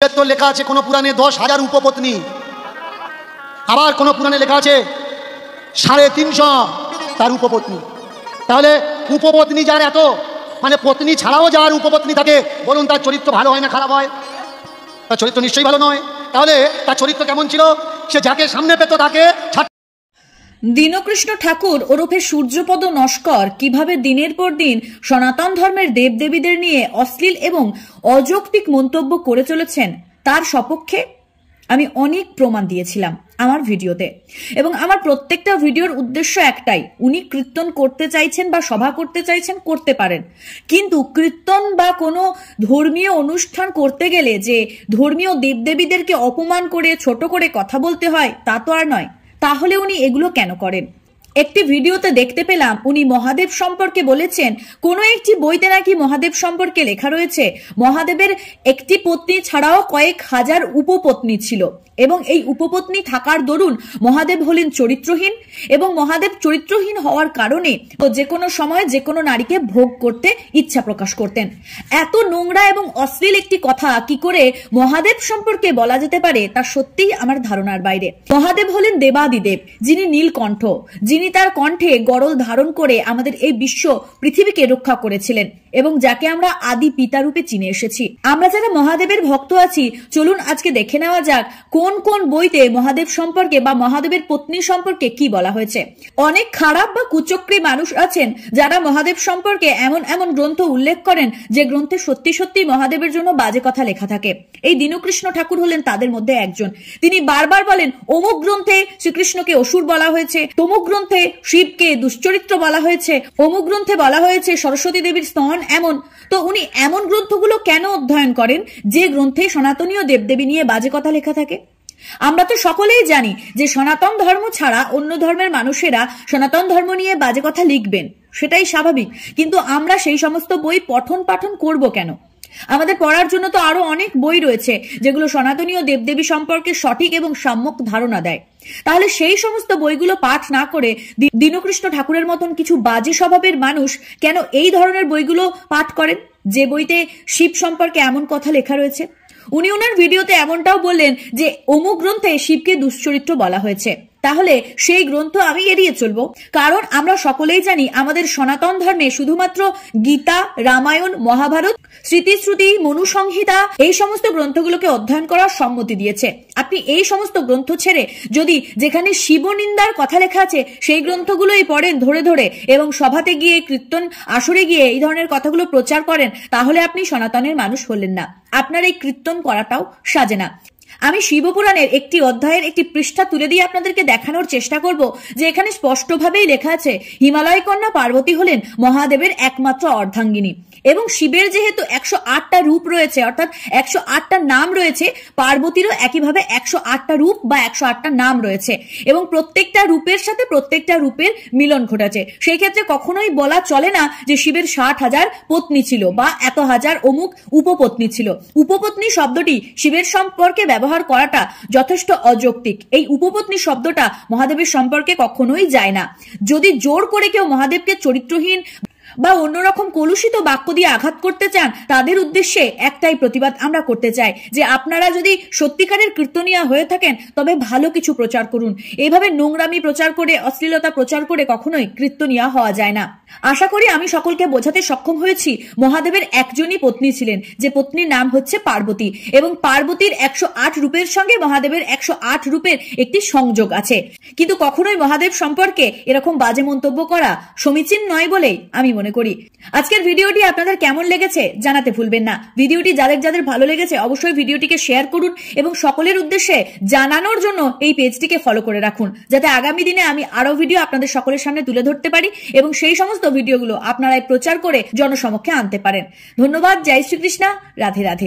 শিবের তো লেখা আছে কোনো পুরাণে 10,000 উপপত্নী, আবার কোনো পুরাণে লেখা আছে 350 তার উপপত্নী। তাহলে উপপত্নী যার এত, মানে পত্নী ছাড়াও যার উপপত্নী থাকে, বলুন তার চরিত্র ভালো হয় না খারাপ হয়? তার চরিত্র নিশ্চয়ই ভালো নয়। তাহলে তার চরিত্র কেমন ছিল? সে যাকে সামনে পেত তাকে। দীনকৃষ্ণ ঠাকুর ওরফে সূর্যপদ নস্কর কিভাবে দিনের পর দিন সনাতন ধর্মের দেবদেবীদের নিয়ে অশ্লীল এবং অযৌক্তিক মন্তব্য করে চলেছেন তার সপক্ষে আমি অনেক প্রমাণ দিয়েছিলাম আমার ভিডিওতে, এবং আমার প্রত্যেকটা ভিডিওর উদ্দেশ্য একটাই, উনি কীর্তন করতে চাইছেন বা সভা করতে চাইছেন করতে পারেন, কিন্তু কীর্তন বা কোনো ধর্মীয় অনুষ্ঠান করতে গেলে যে ধর্মীয় দেবদেবীদেরকে অপমান করে ছোট করে কথা বলতে হয় তা তো আর নয়। তাহলে উনি এগুলো কেন করেন? একটি ভিডিওতে দেখতে পেলাম উনি মহাদেব সম্পর্কে বলেছেন কোনো একটি বইতে নাকি মহাদেব সম্পর্কে লেখা রয়েছে মহাদেবের একটি পত্নী ছাড়াও কয়েক হাজার উপপত্নী ছিল, এবং এই উপপত্নী থাকার দরুন মহাদেব হলেন চরিত্রহীন, এবং মহাদেব চরিত্রহীন হওয়ার কারণে যে কোনো সময় যে কোনো নারীকে ভোগ করতে ইচ্ছা প্রকাশ করতেন। এত নোংরা এবং অশ্লীল একটি কথা কি করে মহাদেব সম্পর্কে বলা যেতে পারে তা সত্যিই আমার ধারণার বাইরে। মহাদেব হলেন দেবাদিদেব, যিনি নীলকণ্ঠ, যিনি তার কণ্ঠে গরল ধারণ করে আমাদের এই বিশ্ব পৃথিবীকে রক্ষা করেছিলেন, এবং যাকে আমরা আদি পিতা রূপে চিনে এসেছি। আমরা যারা মহাদেবের ভক্ত আছি, চলুন আজকে দেখে নেওয়া যাক কোন কোন বইতে মহাদেব সম্পর্কে বা মহাদেবের পত্নী সম্পর্কে কি বলা হয়েছে। অনেক খারাপ বা কুচক্রী মানুষ আছেন যারা মহাদেব সম্পর্কে এমন এমন গ্রন্থ উল্লেখ করেন যে গ্রন্থে সত্যি সত্যি মহাদেবের জন্য বাজে কথা লেখা থাকে। এই দীনকৃষ্ণ ঠাকুর হলেন তাদের মধ্যে একজন। তিনি বারবার বলেন অমুক গ্রন্থে শ্রীকৃষ্ণকে অসুর বলা হয়েছে, তমুক গ্রন্থে শিবকে দুশ্চরিত্র বলা হয়েছে, অমুক গ্রন্থে বলা হয়েছে সরস্বতী দেবীর স্তন এমন। তো উনি এমন গ্রন্থগুলো কেন অধ্যয়ন করেন যে গ্রন্থে সনাতনীয় দেবদেবী নিয়ে বাজে কথা লেখা থাকে? আমরা তো সকলেই জানি যে সনাতন ধর্ম ছাড়া অন্য ধর্মের মানুষেরা সনাতন ধর্ম নিয়ে বাজে কথা লিখবেন, সেটাই স্বাভাবিক, কিন্তু আমরা সেই সমস্ত বই পঠন পাঠন করব কেন? আমাদের পড়ার জন্য তো আরো অনেক বই রয়েছে যেগুলো সনাতনীয় দেবদেবী সম্পর্কে সঠিক এবং সম্যক ধারণা দেয়। তাহলে সেই সমস্ত বইগুলো পাঠ না করে দীনকৃষ্ণ ঠাকুরের মতন কিছু বাজে স্বভাবের মানুষ কেন এই ধরনের বইগুলো পাঠ করেন যে বইতে শিব সম্পর্কে এমন কথা লেখা রয়েছে? উনি ওনার ভিডিওতে এমনটাও বললেন যে অমুক গ্রন্থে শিবকে দুশ্চরিত্র বলা হয়েছে। তাহলে সেই গ্রন্থ আমি এড়িয়ে চলবো, কারণ আমরা সকলেই জানি আমাদের সনাতন ধর্মে শুধুমাত্র গীতা, রামায়ণ, মহাভারত, স্মৃতিশ্রুতি, মনুসংহিতা এই সমস্ত গ্রন্থগুলোকে অধ্যয়ন করার সম্মতি দিয়েছে। আপনি এই সমস্ত গ্রন্থ ছেড়ে যদি যেখানে শিবনিন্দার কথা লেখা আছে সেই গ্রন্থগুলোই পড়েন ধরে ধরে, এবং সভাতে গিয়ে কীর্তন আসরে গিয়ে এই ধরনের কথাগুলো প্রচার করেন, তাহলে আপনি সনাতনের মানুষ হলেন না, আপনার এই কীর্তন করাটাও সাজে না। আমি শিবপুরাণের একটি অধ্যায়ের একটি পৃষ্ঠা তুলে দিয়ে আপনাদেরকে দেখানোর চেষ্টা করব যে এখানে স্পষ্টভাবেই লেখা আছে হিমালয় কন্যা পার্বতী হলেন মহাদেবের একমাত্র অর্ধাঙ্গিনী, এবং শিবের যেহেতু 108টা রূপ রয়েছে, অর্থাৎ 108টা নাম রয়েছে, পার্বতীরও একইভাবে 108টা রূপ বা 108টা নাম রয়েছে, এবং প্রত্যেকটা রূপের সাথে প্রত্যেকটা রূপের মিলন ঘটেছে। সেই ক্ষেত্রে কখনোই বলা চলে না যে শিবের 60,000 পত্নী ছিল বা এত হাজার অমুক উপপত্নী ছিল। উপপত্নী শব্দটি শিবের সম্পর্কে ব্যবহার করাটা যথেষ্ট অযৌক্তিক। এই উপপত্নী শব্দটা মহাদেবের সম্পর্কে কখনোই যায় না। যদি জোর করে কেউ মহাদেবকে চরিত্রহীন বা অন্যরকম কলুষিত বাক্য দিয়ে আঘাত করতে চান, তাদের উদ্দেশ্যে একটাই প্রতিবাদ আমরা করতে চাই যে আপনারা যদি সত্যিকারের কীর্তনিয়া হয়ে থাকেন তবে ভালো কিছু প্রচার করুন। এইভাবে নোংরামি প্রচার করে, অশ্লীলতা প্রচার করে কখনোই কীর্তনিয়া হওয়া যায় না। আশা করি আমি সকলকে বোঝাতে সক্ষম হয়েছি। মহাদেবের একজনই পত্নী ছিলেন, যে পত্নীর নাম হচ্ছে পার্বতী, এবং পার্বতীর 108 রূপের সঙ্গে মহাদেবের 108 রূপের একটি সংযোগ আছে। কিন্তু কখনোই মহাদেব সম্পর্কে এরকম বাজে মন্তব্য করা সমীচীন নয় বলেই আমি মনে করি। আজকের ভিডিওটি আপনাদের কেমন লেগেছে জানাতে ভুলবেন না। ভিডিওটি যাদের যাদের ভালো লেগেছে অবশ্যই ভিডিওটিকে শেয়ার করুন, এবং সকলের উদ্দেশ্যে জানানোর জন্য এই পেজটিকে ফলো করে রাখুন, যাতে আগামী দিনে আমি আরো ভিডিও আপনাদের সকলের সামনে তুলে ধরতে পারি এবং সেই সমস্ত ভিডিওগুলো আপনারাই প্রচার করে জনসমক্ষে আনতে পারেন। ধন্যবাদ। জয় শ্রীকৃষ্ণ। রাধে রাধে।